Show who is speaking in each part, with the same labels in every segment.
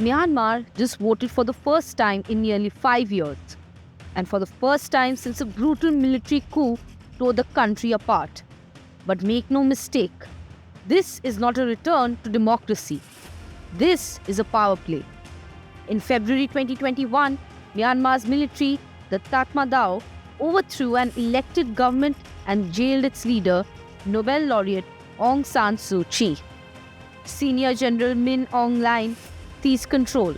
Speaker 1: Myanmar just voted for the first time in nearly 5 years, and for the first time since a brutal military coup tore the country apart. But make no mistake, this is not a return to democracy. This is a power play. In February 2021, Myanmar's military, the Tatmadaw, overthrew an elected government and jailed its leader, Nobel laureate Aung San Suu Kyi. Senior General Min Aung Hlaing seized control.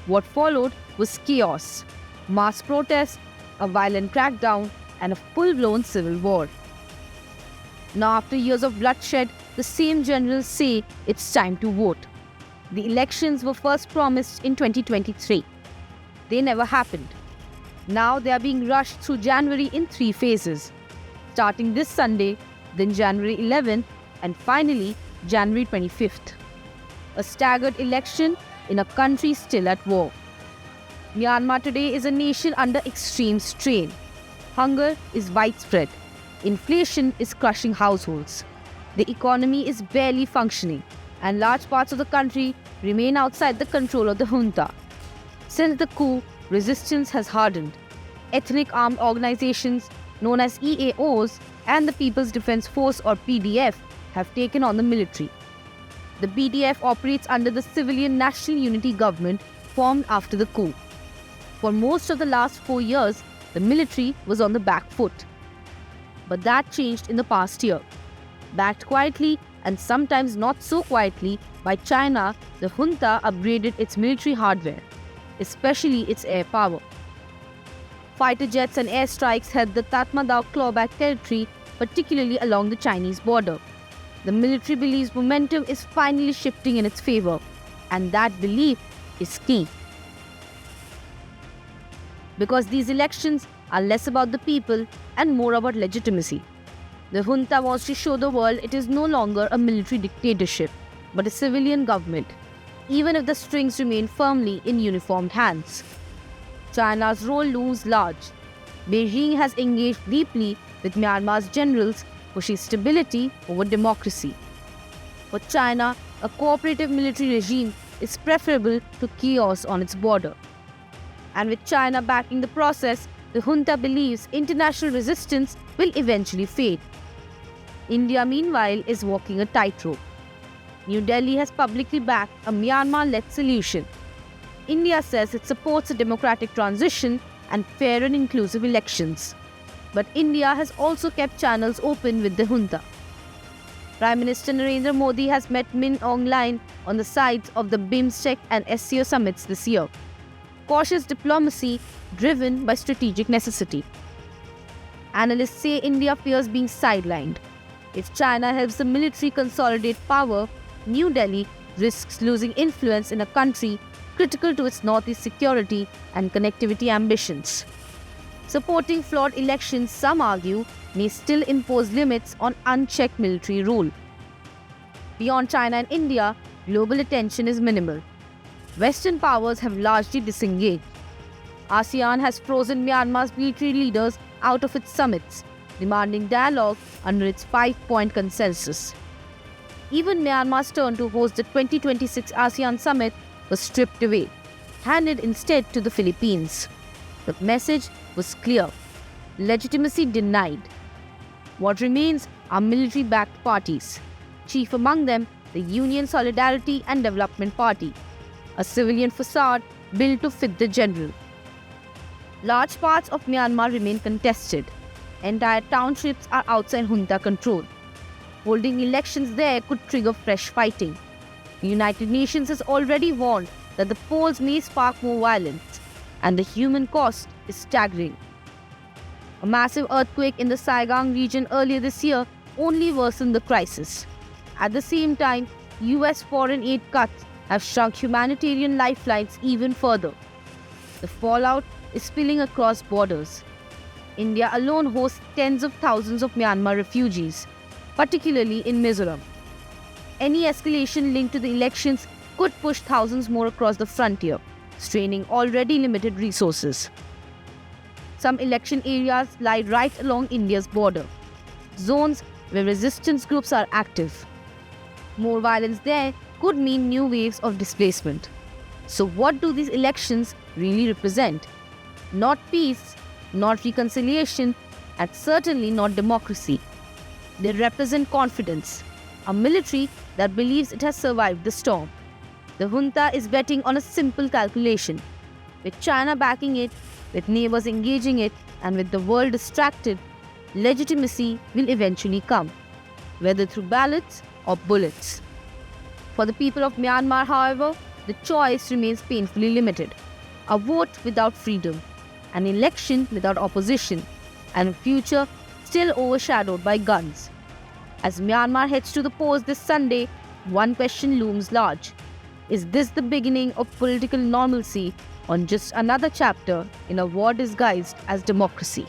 Speaker 1: What followed was chaos, mass protests, a violent crackdown, and a full-blown civil war. Now, after years of bloodshed, the same generals say it's time to vote. The elections were first promised in 2023. They never happened. Now they are being rushed through January in 3 phases, starting this Sunday, then January 11th, and finally January 25th. A staggered election in a country still at war. Myanmar today is a nation under extreme strain. Hunger is widespread. Inflation is crushing households. The economy is barely functioning, and large parts of the country remain outside the control of the junta. Since the coup, resistance has hardened. Ethnic armed organizations known as EAOs and the People's Defense Force or PDF have taken on the military. The PDF operates under the Civilian National Unity Government formed after the coup. For most of the last 4 years, the military was on the back foot. But that changed in the past year. Backed quietly and sometimes not so quietly by China, the junta upgraded its military hardware, especially its air power. Fighter jets and airstrikes held the Tatmadaw clawback territory, particularly along the Chinese border. The military believes momentum is finally shifting in its favor, and that belief is key. Because these elections are less about the people and more about legitimacy. The junta wants to show the world it is no longer a military dictatorship, but a civilian government, even if the strings remain firmly in uniformed hands. China's role looms large. Beijing has engaged deeply with Myanmar's generals, pushing stability over democracy. For China, a cooperative military regime is preferable to chaos on its border. And with China backing the process, the junta believes international resistance will eventually fade. India, meanwhile, is walking a tightrope. New Delhi has publicly backed a Myanmar-led solution. India says it supports a democratic transition and fair and inclusive elections. But India has also kept channels open with the junta. Prime Minister Narendra Modi has met Min Aung Hlaing on the sides of the BIMSTEC and SCO summits this year. Cautious diplomacy driven by strategic necessity. Analysts say India fears being sidelined. If China helps the military consolidate power, New Delhi risks losing influence in a country critical to its northeast security and connectivity ambitions. Supporting flawed elections, some argue, may still impose limits on unchecked military rule. Beyond China and India, global attention is minimal. Western powers have largely disengaged. ASEAN has frozen Myanmar's military leaders out of its summits, demanding dialogue under its 5-point consensus. Even Myanmar's turn to host the 2026 ASEAN summit was stripped away, handed instead to the Philippines. The message was clear: legitimacy denied. What remains are military-backed parties, chief among them the Union Solidarity and Development Party, a civilian facade built to fit the general. Large parts of Myanmar remain contested. Entire townships are outside junta control. Holding elections there could trigger fresh fighting. The United Nations has already warned that the polls may spark more violence, and the human cost is staggering. A massive earthquake in the Saigon region earlier this year only worsened the crisis. At the same time, US foreign aid cuts have shrunk humanitarian lifelines even further. The fallout is spilling across borders. India alone hosts tens of thousands of Myanmar refugees, particularly in Mizoram. Any escalation linked to the elections could push thousands more across the frontier, straining already limited resources. Some election areas lie right along India's border, zones where resistance groups are active. More violence there could mean new waves of displacement. So, what do these elections really represent? Not peace, not reconciliation, and certainly not democracy. They represent confidence, a military that believes it has survived the storm. The junta is betting on a simple calculation. With China backing it, with neighbors engaging it, and with the world distracted, legitimacy will eventually come, whether through ballots or bullets. For the people of Myanmar, however, the choice remains painfully limited. A vote without freedom, an election without opposition, and a future still overshadowed by guns. As Myanmar heads to the polls this Sunday, one question looms large. Is this the beginning of political normalcy or just another chapter in a war disguised as democracy?